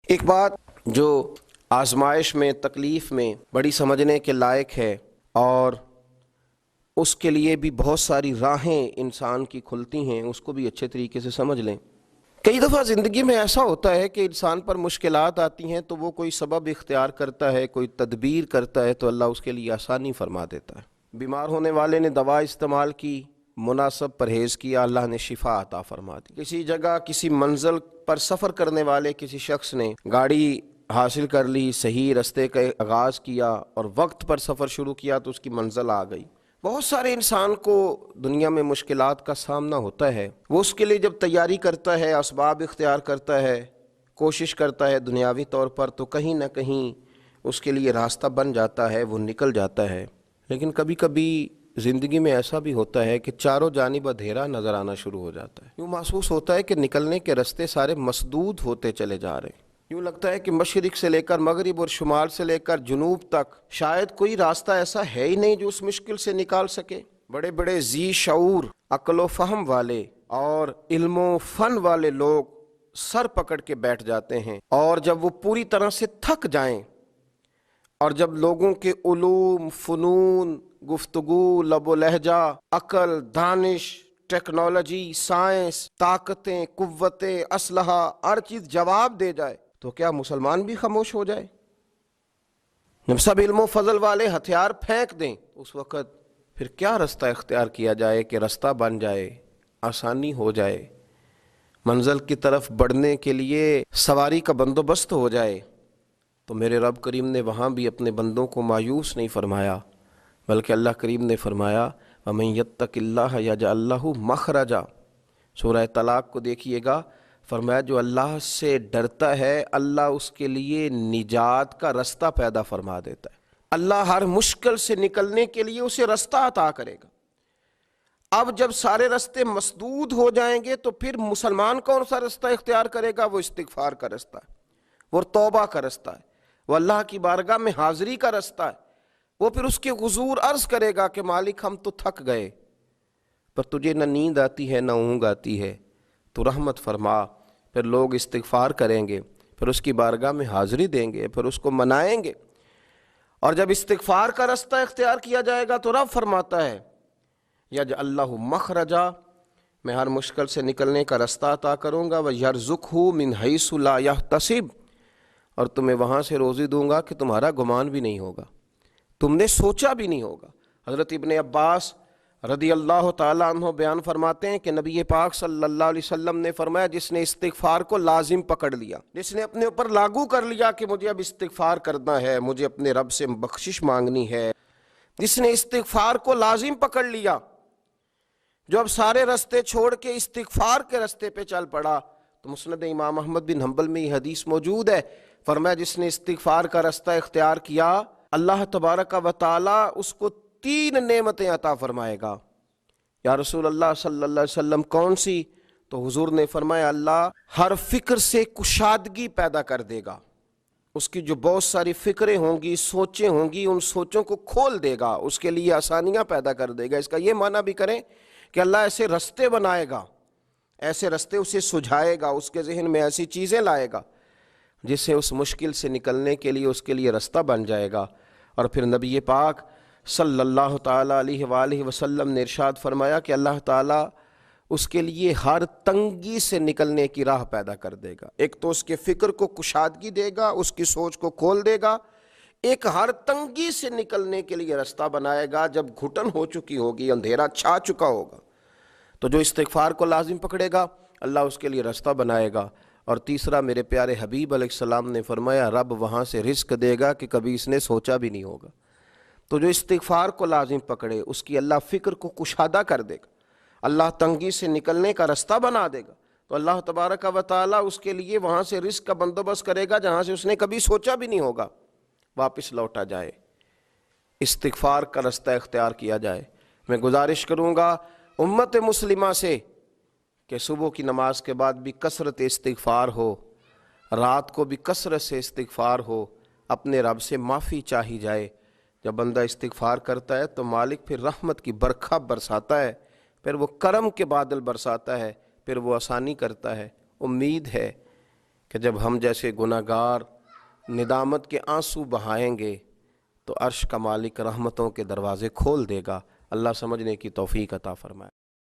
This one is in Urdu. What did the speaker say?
ایک بات جو آزمائش میں تکلیف میں بڑی سمجھنے کے لائق ہے اور اس کے لیے بھی بہت ساری راہیں انسان کی کھلتی ہیں، اس کو بھی اچھے طریقے سے سمجھ لیں۔ کئی دفعہ زندگی میں ایسا ہوتا ہے کہ انسان پر مشکلات آتی ہیں تو وہ کوئی سبب اختیار کرتا ہے، کوئی تدبیر کرتا ہے تو اللہ اس کے لیے آسانی فرما دیتا ہے۔ بیمار ہونے والے نے دوا استعمال کی، مناسب پرہیز کیا، اللہ نے شفا عطا فرما دی۔ کسی جگہ کسی منزل پر سفر کرنے والے کسی شخص نے گاڑی حاصل کر لی، صحیح رستے کا آغاز کیا اور وقت پر سفر شروع کیا تو اس کی منزل آ گئی۔ بہت سارے انسان کو دنیا میں مشکلات کا سامنا ہوتا ہے، وہ اس کے لیے جب تیاری کرتا ہے، اسباب اختیار کرتا ہے، کوشش کرتا ہے دنیاوی طور پر، تو کہیں نہ کہیں اس کے لیے راستہ بن جاتا ہے، وہ نکل جاتا ہے۔ لیکن کبھی کبھی زندگی میں ایسا بھی ہوتا ہے کہ چاروں جانب اندھیرا نظر آنا شروع ہو جاتا ہے، یوں محسوس ہوتا ہے کہ نکلنے کے راستے سارے مسدود ہوتے چلے جا رہے ہیں، یوں لگتا ہے کہ مشرق سے لے کر مغرب اور شمال سے لے کر جنوب تک شاید کوئی راستہ ایسا ہے ہی نہیں جو اس مشکل سے نکال سکے۔ بڑے بڑے ذی شعور، عقل و فہم والے اور علم و فن والے لوگ سر پکڑ کے بیٹھ جاتے ہیں، اور جب وہ پوری طرح سے تھک جائیں اور جب لوگوں کے علوم، فنون، گفتگو، لب و لہجہ، عقل، دانش، ٹیکنالوجی، سائنس، طاقتیں، قوتیں، اسلحہ، ہر چیز جواب دے جائے تو کیا مسلمان بھی خاموش ہو جائے؟ جب سب علم و فضل والے ہتھیار پھینک دیں اس وقت پھر کیا راستہ اختیار کیا جائے کہ راستہ بن جائے، آسانی ہو جائے، منزل کی طرف بڑھنے کے لیے سواری کا بندوبست ہو جائے؟ تو میرے رب کریم نے وہاں بھی اپنے بندوں کو مایوس نہیں فرمایا، بلکہ اللہ کریم نے فرمایا وَمَن يَتَّقِ اللَّهَ يَجْعَل لَّهُ مَخْرَجًا۔ سورہ طلاق کو دیکھیے گا، فرمایا جو اللہ سے ڈرتا ہے اللہ اس کے لیے نجات کا راستہ پیدا فرما دیتا ہے، اللہ ہر مشکل سے نکلنے کے لیے اسے راستہ عطا کرے گا۔ اب جب سارے راستے مسدود ہو جائیں گے تو پھر مسلمان کون سا راستہ اختیار کرے گا؟ وہ استغفار کا راستہ ہے، وہ توبہ کا راستہ ہے، وہ اللہ کی بارگاہ میں حاضری کا راستہ ہے۔ وہ پھر اس کے حضور عرض کرے گا کہ مالک ہم تو تھک گئے، پر تجھے نہ نیند آتی ہے نہ اونگ آتی ہے، تو رحمت فرما۔ پھر لوگ استغفار کریں گے، پھر اس کی بارگاہ میں حاضری دیں گے، پھر اس کو منائیں گے، اور جب استغفار کا راستہ اختیار کیا جائے گا تو رب فرماتا ہے یجعل اللہ مخرجا، میں ہر مشکل سے نکلنے کا راستہ عطا کروں گا، وَيَرْزُقْهُ مِنْ حَيْثُ لَا يَحْتَسِبُ، اور تمہیں وہاں سے روزی دوں گا کہ تمہارا گمان بھی نہیں ہوگا، تم نے سوچا بھی نہیں ہوگا۔ حضرت ابن عباس رضی اللہ تعالیٰ عنہ بیان فرماتے ہیں کہ نبی پاک صلی اللہ علیہ وسلم نے فرمایا جس نے استغفار کو لازم پکڑ لیا، جس نے اپنے اوپر لاگو کر لیا کہ مجھے اب استغفار کرنا ہے، مجھے اپنے رب سے بخشش مانگنی ہے، جس نے استغفار کو لازم پکڑ لیا، جو اب سارے راستے چھوڑ کے استغفار کے راستے پہ چل پڑا، تو مسند امام احمد بن حنبل میں یہ حدیث موجود ہے، فرمایا جس نے استغفار کا راستہ اختیار کیا اللہ تبارک و تعالی اس کو 3 نعمتیں عطا فرمائے گا۔ یا رسول اللہ صلی اللہ علیہ وسلم کون سی؟ تو حضور نے فرمایا اللہ ہر فکر سے کشادگی پیدا کر دے گا، اس کی جو بہت ساری فکریں ہوں گی، سوچیں ہوں گی، ان سوچوں کو کھول دے گا، اس کے لیے آسانیاں پیدا کر دے گا۔ اس کا یہ معنی بھی کریں کہ اللہ ایسے راستے بنائے گا، ایسے راستے اسے سجھائے گا، اس کے ذہن میں ایسی چیزیں لائے گا جس سے اس مشکل سے نکلنے کے لیے اس کے لیے راستہ بن جائے گا۔ اور پھر نبی پاک صلی اللہ تعالیٰ علیہ وآلہ وسلم نے ارشاد فرمایا کہ اللہ تعالیٰ اس کے لیے ہر تنگی سے نکلنے کی راہ پیدا کر دے گا۔ ایک تو اس کے فکر کو کشادگی دے گا، اس کی سوچ کو کھول دے گا، ایک ہر تنگی سے نکلنے کے لیے راستہ بنائے گا۔ جب گھٹن ہو چکی ہوگی، اندھیرا چھا چکا ہوگا، تو جو استغفار کو لازم پکڑے گا اللہ اس کے لیے راستہ بنائے گا۔ اور تیسرا میرے پیارے حبیب علیہ السلام نے فرمایا رب وہاں سے رزق دے گا کہ کبھی اس نے سوچا بھی نہیں ہوگا۔ تو جو استغفار کو لازم پکڑے اس کی اللہ فکر کو کشادہ کر دے گا، اللہ تنگی سے نکلنے کا راستہ بنا دے گا، تو اللہ تبارک و تعالیٰ اس کے لیے وہاں سے رزق کا بندوبست کرے گا جہاں سے اس نے کبھی سوچا بھی نہیں ہوگا، واپس لوٹا جائے، استغفار کا راستہ اختیار کیا جائے۔ میں گزارش کروں گا امت مسلمہ سے کہ صبح کی نماز کے بعد بھی کثرت استغفار ہو، رات کو بھی کثرت سے استغفار ہو، اپنے رب سے معافی چاہی جائے۔ جب بندہ استغفار کرتا ہے تو مالک پھر رحمت کی برکھا برساتا ہے، پھر وہ کرم کے بادل برساتا ہے، پھر وہ آسانی کرتا ہے۔ امید ہے کہ جب ہم جیسے گناہگار ندامت کے آنسو بہائیں گے تو عرش کا مالک رحمتوں کے دروازے کھول دے گا۔ اللہ سمجھنے کی توفیق عطا فرمائے۔